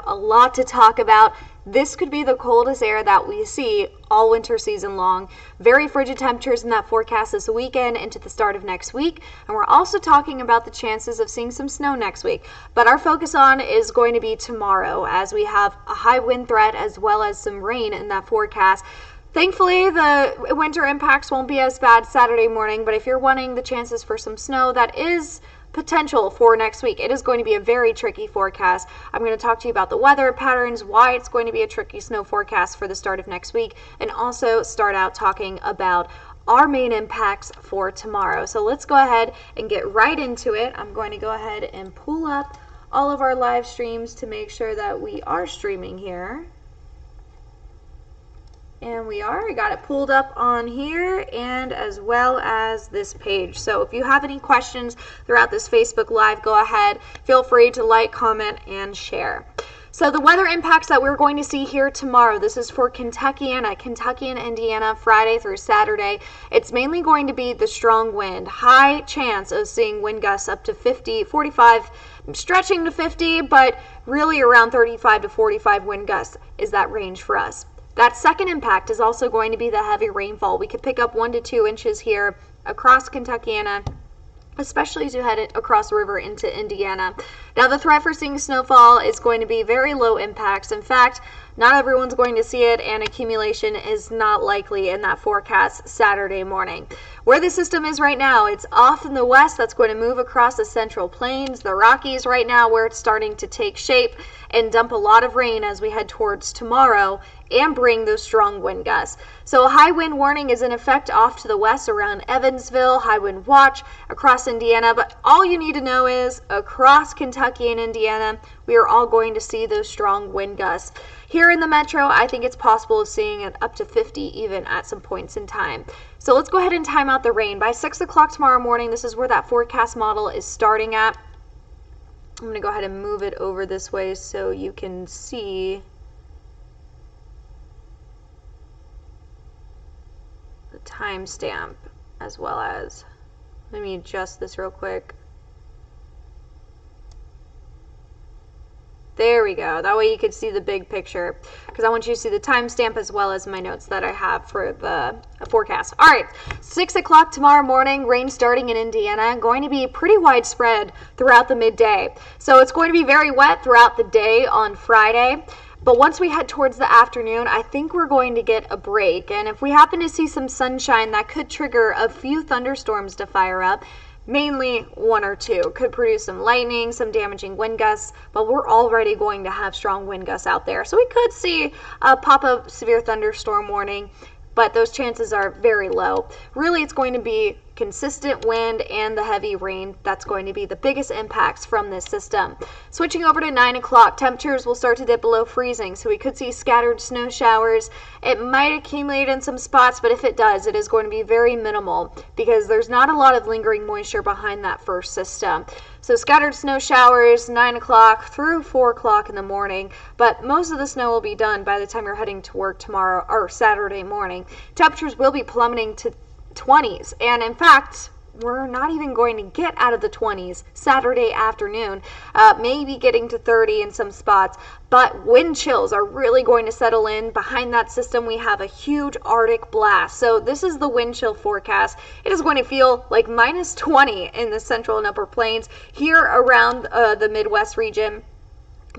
A lot to talk about. This could be the coldest air that we see all winter season long. Very frigid temperatures in that forecast this weekend into the start of next week. And we're also talking about the chances of seeing some snow next week. But our focus on is going to be tomorrow, as we have a high wind threat as well as some rain in that forecast. Thankfully, the winter impacts won't be as bad Saturday morning, but if you're wanting the chances for some snow, that is potential for next week. It is going to be a very tricky forecast. I'm going to talk to you about the weather patterns, why it's going to be a tricky snow forecast for the start of next week, and also start out talking about our main impacts for tomorrow. So let's go ahead and get right into it. I'm going to go ahead and pull up all of our live streams to make sure that we are streaming here. And we are. I got it pulled up on here and as well as this page. So if you have any questions throughout this Facebook Live, go ahead. Feel free to like, comment, and share. So the weather impacts that we're going to see here tomorrow, this is for Kentucky and Indiana, Friday through Saturday. It's mainly going to be the strong wind. High chance of seeing wind gusts up to 50, 45, stretching to 50, but really around 35 to 45 wind gusts is that range for us. That second impact is also going to be the heavy rainfall. We could pick up 1 to 2 inches here across Kentucky, especially as you head across the river into Indiana. Now, the threat for seeing snowfall is going to be very low impacts. In fact, not everyone's going to see it, and accumulation is not likely in that forecast Saturday morning. Where the system is right now, it's off in the west. That's going to move across the Central Plains, the Rockies right now, where it's starting to take shape and dump a lot of rain as we head towards tomorrow and bring those strong wind gusts. So a high wind warning is in effect off to the west around Evansville, high wind watch across Indiana, but all you need to know is across Kentucky and Indiana, we are all going to see those strong wind gusts. Here in the metro, I think it's possible of seeing it up to 50 even at some points in time. So let's go ahead and time out the rain. By 6 o'clock tomorrow morning, this is where that forecast model is starting at. I'm going to go ahead and move it over this way so you can see the timestamp as well as, let me adjust this real quick. There we go. That way you could see the big picture, because I want you to see the timestamp as well as my notes that I have for the forecast. All right, 6 o'clock tomorrow morning, rain starting in Indiana, going to be pretty widespread throughout the midday. So it's going to be very wet throughout the day on Friday. But once we head towards the afternoon, I think we're going to get a break. And if we happen to see some sunshine, that could trigger a few thunderstorms to fire up. Mainly 1 or 2. Could produce some lightning, some damaging wind gusts, but we're already going to have strong wind gusts out there. So we could see a pop-up severe thunderstorm warning, but those chances are very low. Really, it's going to be consistent wind and the heavy rain. That's going to be the biggest impacts from this system. Switching over to 9 o'clock, temperatures will start to dip below freezing, so we could see scattered snow showers. It might accumulate in some spots, but if it does, it is going to be very minimal because there's not a lot of lingering moisture behind that first system. So scattered snow showers 9 o'clock through 4 o'clock in the morning, but most of the snow will be done by the time you're heading to work tomorrow or Saturday morning. Temperatures will be plummeting to 20s, and in fact, we're not even going to get out of the 20s Saturday afternoon, maybe getting to 30 in some spots, but wind chills are really going to settle in. Behind that system, we have a huge Arctic blast. So this is the wind chill forecast. It is going to feel like minus 20 in the central and upper plains. Here around the Midwest region,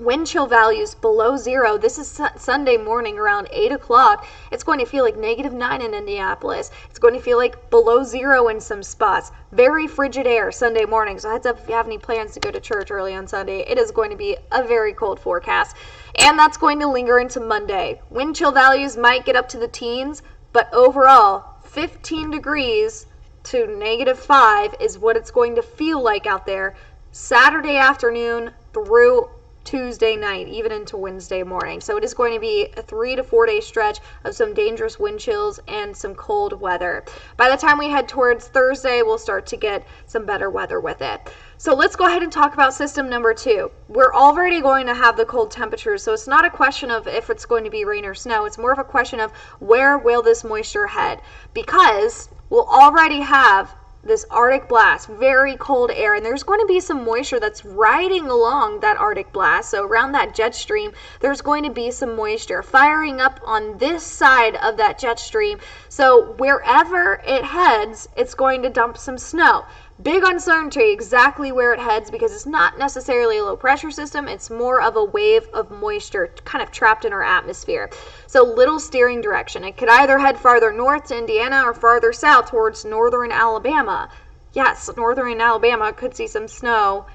wind chill values below 0. This is Sunday morning around 8 o'clock. It's going to feel like -9 in Indianapolis. It's going to feel like below 0 in some spots. Very frigid air Sunday morning. So heads up if you have any plans to go to church early on Sunday. It is going to be a very cold forecast. And that's going to linger into Monday. Wind chill values might get up to the teens, but overall, 15 degrees to -5 is what it's going to feel like out there Saturday afternoon through Tuesday night, even into Wednesday morning. So it is going to be a 3 to 4 day stretch of some dangerous wind chills and some cold weather. By the time we head towards Thursday, we'll start to get some better weather with it. So let's go ahead and talk about system number 2. We're already going to have the cold temperatures, so it's not a question of if it's going to be rain or snow. It's more of a question of where will this moisture head, because we'll already have this Arctic blast, very cold air, and there's going to be some moisture that's riding along that Arctic blast. So around that jet stream, there's going to be some moisture firing up on this side of that jet stream. So wherever it heads, it's going to dump some snow. Big uncertainty exactly where it heads, because it's not necessarily a low pressure system. It's more of a wave of moisture kind of trapped in our atmosphere. So little steering direction. It could either head farther north to Indiana or farther south towards northern Alabama. Yes, northern Alabama could see some snow.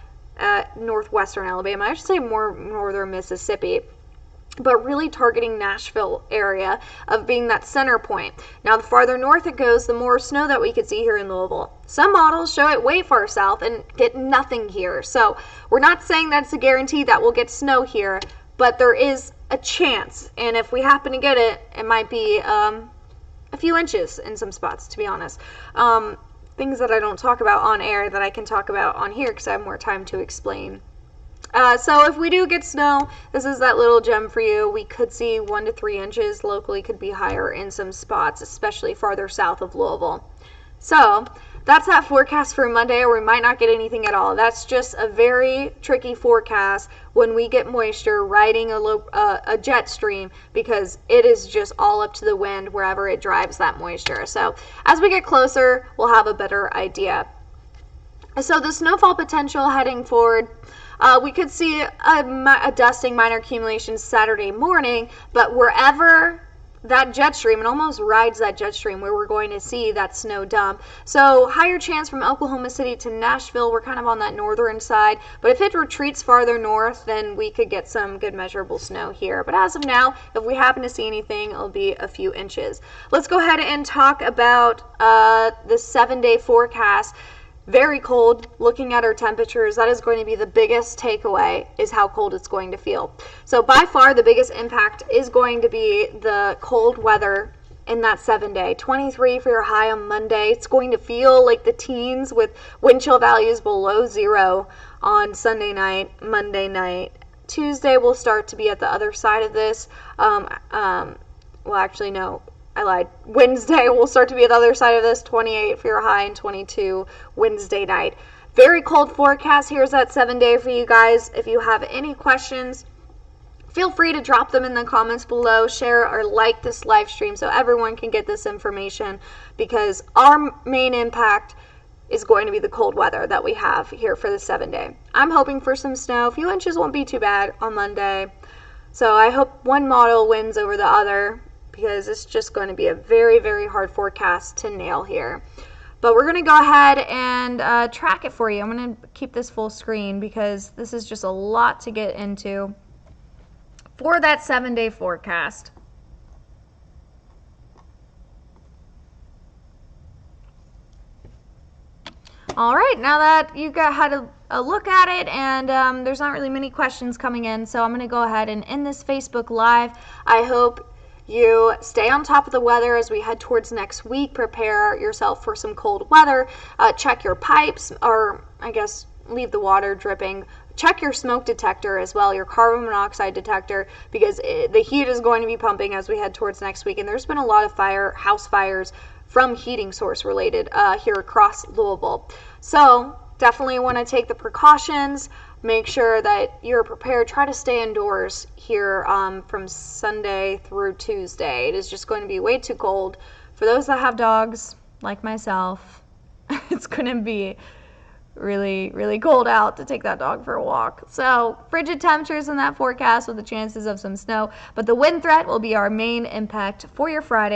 Northwestern Alabama, I should say more northern Mississippi, but really targeting Nashville area of being that center point. Now, the farther north it goes, the more snow that we could see here in Louisville. Some models show it way far south and get nothing here. So we're not saying that's a guarantee that we'll get snow here, but there is a chance. And if we happen to get it, it might be a few inches in some spots, to be honest. Things that I don't talk about on air that I can talk about on here because I have more time to explain. So if we do get snow, this is that little gem for you. We could see 1 to 3 inches. Locally could be higher in some spots, especially farther south of Louisville. So that's that forecast for Monday, or we might not get anything at all. That's just a very tricky forecast when we get moisture riding a jet stream, because it is just all up to the wind wherever it drives that moisture. So as we get closer, we'll have a better idea. So the snowfall potential heading forward, we could see a dusting, minor accumulation Saturday morning, but wherever that jet stream, it almost rides that jet stream where we're going to see that snow dump. So higher chance from Oklahoma City to Nashville. We're kind of on that northern side, but if it retreats farther north, then we could get some good measurable snow here. But as of now, if we happen to see anything, it'll be a few inches. Let's go ahead and talk about the 7-day forecast. Very cold. Looking at our temperatures, that is going to be the biggest takeaway, is how cold it's going to feel. So by far the biggest impact is going to be the cold weather in that 7-day. 23 for your high on Monday. It's going to feel like the teens with wind chill values below 0 on Sunday night, Monday night. Tuesday will start to be at the other side of this. Well, actually, no. I lied. Wednesday will start to be at the other side of this, 28 for your high and 22 Wednesday night. Very cold forecast. Here's that 7-day for you guys. If you have any questions, feel free to drop them in the comments below. Share or like this live stream so everyone can get this information, because our main impact is going to be the cold weather that we have here for the 7-day. I'm hoping for some snow. A few inches won't be too bad on Monday. So I hope one model wins over the other, because it's just going to be a very, very hard forecast to nail here. But we're going to go ahead and track it for you. I'm going to keep this full screen because this is just a lot to get into for that 7-day forecast. All right, now that you had a look at it, and there's not really many questions coming in, so I'm going to go ahead and end this Facebook Live. I hope you stay on top of the weather as we head towards next week. Prepare yourself for some cold weather. Check your pipes, or I guess leave the water dripping. Check your smoke detector as well, your carbon monoxide detector, because the heat is going to be pumping as we head towards next week. And there's been a lot of house fires from heating source related here across Louisville. So definitely want to take the precautions. Make sure that you're prepared. Try to stay indoors here from Sunday through Tuesday. It is just going to be way too cold. For those that have dogs, like myself, it's going to be really, really cold out to take that dog for a walk. So frigid temperatures in that forecast with the chances of some snow. But the wind threat will be our main impact for your Friday.